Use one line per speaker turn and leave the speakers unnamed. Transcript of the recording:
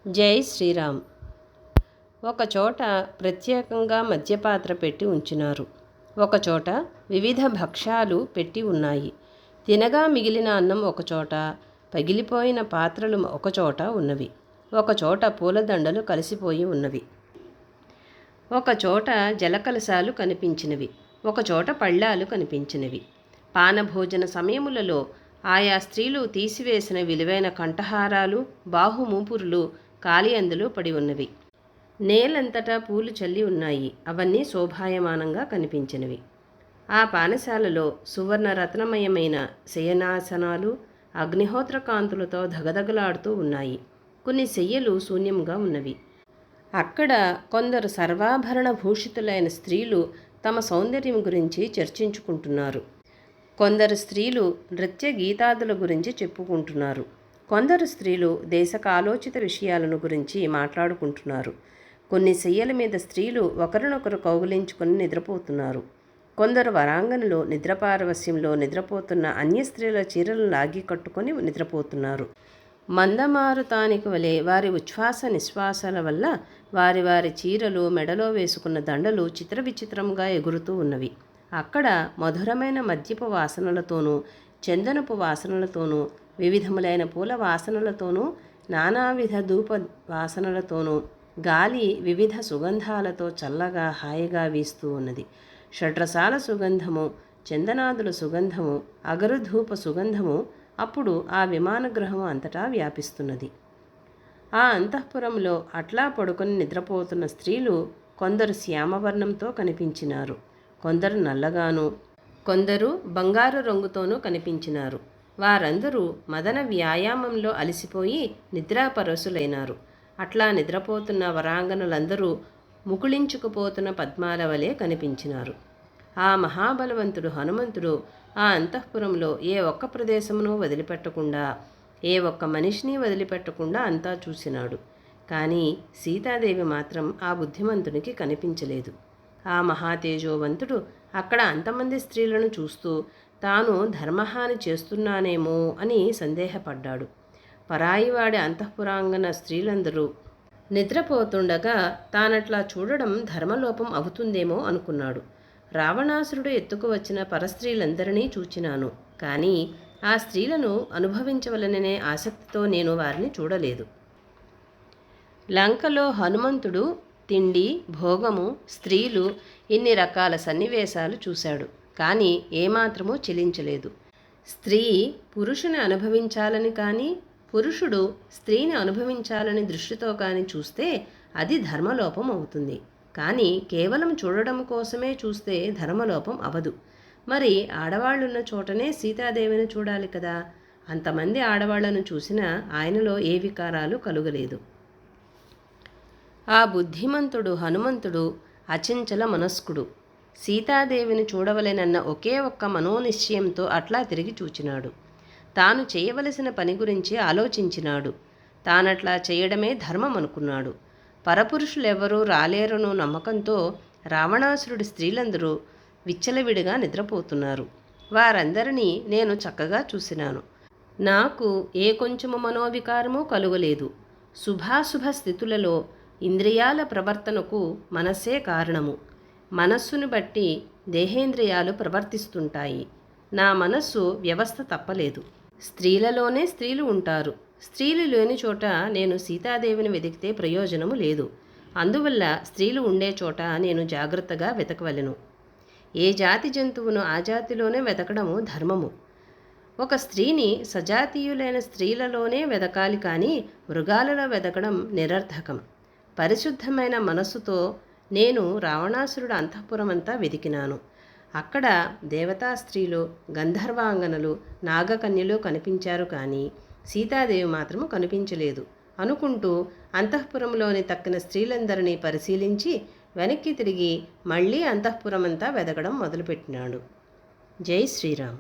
జై శ్రీరామ్. ఒకచోట ప్రత్యేకంగా మద్యపాత్ర పెట్టి ఉంచినారు. ఒకచోట వివిధ భక్ష్యాలు పెట్టి ఉన్నాయి. తినగా మిగిలిన అన్నం ఒకచోట, పగిలిపోయిన పాత్రలు ఒకచోట ఉన్నవి. ఒకచోట పూలదండలు కలిసిపోయి ఉన్నవి. ఒకచోట జలకలశాలు కనిపించినవి. ఒకచోట పళ్ళాలు కనిపించినవి. పానభోజన సమయములలో ఆయా స్త్రీలు తీసివేసిన విలువైన కంఠహారాలు, బాహుమూపురులు కాలి అందులో పడి ఉన్నవి. నేలంతటా పూలు చల్లి ఉన్నాయి. అవన్నీ శోభాయమానంగా కనిపించినవి. ఆ పానశాలలో సువర్ణ రత్నమయమైన శయనాసనాలు అగ్నిహోత్ర కాంతులతో ధగధగలాడుతూ ఉన్నాయి. కొన్ని శయ్యలు శూన్యంగా ఉన్నవి. అక్కడ కొందరు సర్వాభరణ భూషితులైన స్త్రీలు తమ సౌందర్యం గురించి చర్చించుకుంటున్నారు. కొందరు స్త్రీలు నృత్య గీతాదుల గురించి చెప్పుకుంటున్నారు. కొందరు స్త్రీలు దేశకాలోచిత విషయాలను గురించి మాట్లాడుకుంటున్నారు. కొన్ని శయ్యల మీద స్త్రీలు ఒకరినొకరు కౌగిలించుకొని నిద్రపోతున్నారు. కొందరు వరాంగణలో నిద్రపారవస్యంలో నిద్రపోతున్న అన్య స్త్రీల చీరలు లాగి కట్టుకొని నిద్రపోతున్నారు. మందమారుతానికి వలె వారి ఉచ్ఛ్వాస నిశ్వాసాల వల్ల వారి వారి చీరలు, మెడలో వేసుకున్న దండలు చిత్ర విచిత్రంగా ఎగురుతూ ఉన్నవి. అక్కడ మధురమైన మద్యపు వాసనలతోనూ, చందనపు వాసనలతోనూ, వివిధములైన పూల వాసనలతోనూ, నానావిధ ధూప వాసనలతోనూ గాలి వివిధ సుగంధాలతో చల్లగా హాయిగా వీస్తూ ఉన్నది. షడ్రసాల సుగంధము, చందనాదుల సుగంధము, అగరుధూప సుగంధము అప్పుడు ఆ విమానగృహము అంతటా వ్యాపిస్తున్నది. ఆ అంతఃపురంలో అట్లా పడుకొని నిద్రపోతున్న స్త్రీలు కొందరు శ్యామవర్ణంతో కనిపించినారు. కొందరు నల్లగాను, కొందరు బంగారు రంగుతోనూ కనిపించినారు. వారందరూ మదన వ్యాయామంలో అలసిపోయి నిద్రాపరసులైనారు. అట్లా నిద్రపోతున్న వరాంగనులందరూ ముకుళించుకుపోతున్న పద్మాల వలె కనిపించినారు. ఆ మహాబలవంతుడు హనుమంతుడు ఆ అంతఃపురంలో ఏ ఒక్క ప్రదేశమును వదిలిపెట్టకుండా, ఏ ఒక్క మనిషిని వదిలిపెట్టకుండా అంతా చూసినాడు. కానీ సీతాదేవి మాత్రం ఆ బుద్ధిమంతునికి కనిపించలేదు. ఆ మహాతేజోవంతుడు అక్కడ అంతమంది స్త్రీలను చూస్తూ తాను ధర్మహాని చేస్తున్నానేమో అని సందేహపడ్డాడు. పరాయివాడి అంతఃపురాంగన స్త్రీలందరూ నిద్రపోతుండగా తానట్లా చూడడం ధర్మలోపం అవుతుందేమో అనుకున్నాడు. రావణాసురుడు ఎత్తుకు వచ్చిన పరస్త్రీలందరినీ చూచినాను, కానీ ఆ స్త్రీలను అనుభవించవలననే ఆసక్తితో నేను వారిని చూడలేదు. లంకలో హనుమంతుడు తిండి, భోగము, స్త్రీలు ఇన్ని రకాల సన్నివేశాలు చూశాడు, కానీ ఏమాత్రమూ చెలించలేదు. స్త్రీ పురుషుని అనుభవించాలని కానీ, పురుషుడు స్త్రీని అనుభవించాలని దృష్టితో కానీ చూస్తే అది ధర్మలోపం అవుతుంది. కానీ కేవలం చూడడం కోసమే చూస్తే ధర్మలోపం అవదు. మరి ఆడవాళ్ళున్న చోటనే సీతాదేవిని చూడాలి కదా. అంతమంది ఆడవాళ్లను చూసినా ఆయనలో ఏ వికారాలు కలుగలేదు. ఆ బుద్ధిమంతుడు హనుమంతుడు అచంచల మనస్కుడు. సీతాదేవిని చూడవలెనన్న ఒకే ఒక్క మనోనిశ్చయంతో అట్లా తిరిగి చూచినాడు. తాను చేయవలసిన పని గురించి ఆలోచించినాడు. తానట్లా చేయడమే ధర్మం అనుకున్నాడు. పరపురుషులెవ్వరూ రాలేరను నమ్మకంతో రావణాసురుడి స్త్రీలందరూ విచ్చలవిడిగా నిద్రపోతున్నారు. వారందరినీ నేను చక్కగా చూసినాను. నాకు ఏ కొంచెము మనోవికారమూ కలుగలేదు. శుభాశుభ స్థితులలో ఇంద్రియాల ప్రవర్తనకు మనస్సే కారణము. మనస్సును బట్టి దేహేంద్రియాలు ప్రవర్తిస్తుంటాయి. నా మనస్సు వ్యవస్థ తప్పలేదు. స్త్రీలలోనే స్త్రీలు ఉంటారు. స్త్రీలు లేని చోట నేను సీతాదేవిని వెతికితే ప్రయోజనము లేదు. అందువల్ల స్త్రీలు ఉండే చోట నేను జాగ్రత్తగా వెతకవలెను. ఏ జాతి జంతువును ఆ జాతిలోనే వెతకడము ధర్మము. ఒక స్త్రీని సజాతీయులైన స్త్రీలలోనే వెతకాలి, కానీ మృగాలలో వెతకడం నిరర్థకం. పరిశుద్ధమైన మనస్సుతో నేను రావణాసురుడు అంతఃపురమంతా వెతికినాను. అక్కడ దేవతా స్త్రీలు, గంధర్వాంగనలు, నాగకన్యలు కనిపించారు, కానీ సీతాదేవి మాత్రము కనిపించలేదు అనుకుంటూ అంతఃపురంలోని తక్కిన స్త్రీలందరినీ పరిశీలించి వెనక్కి తిరిగి మళ్ళీ అంతఃపురమంతా వెతకడం మొదలుపెట్టినాడు. జై శ్రీరామ్.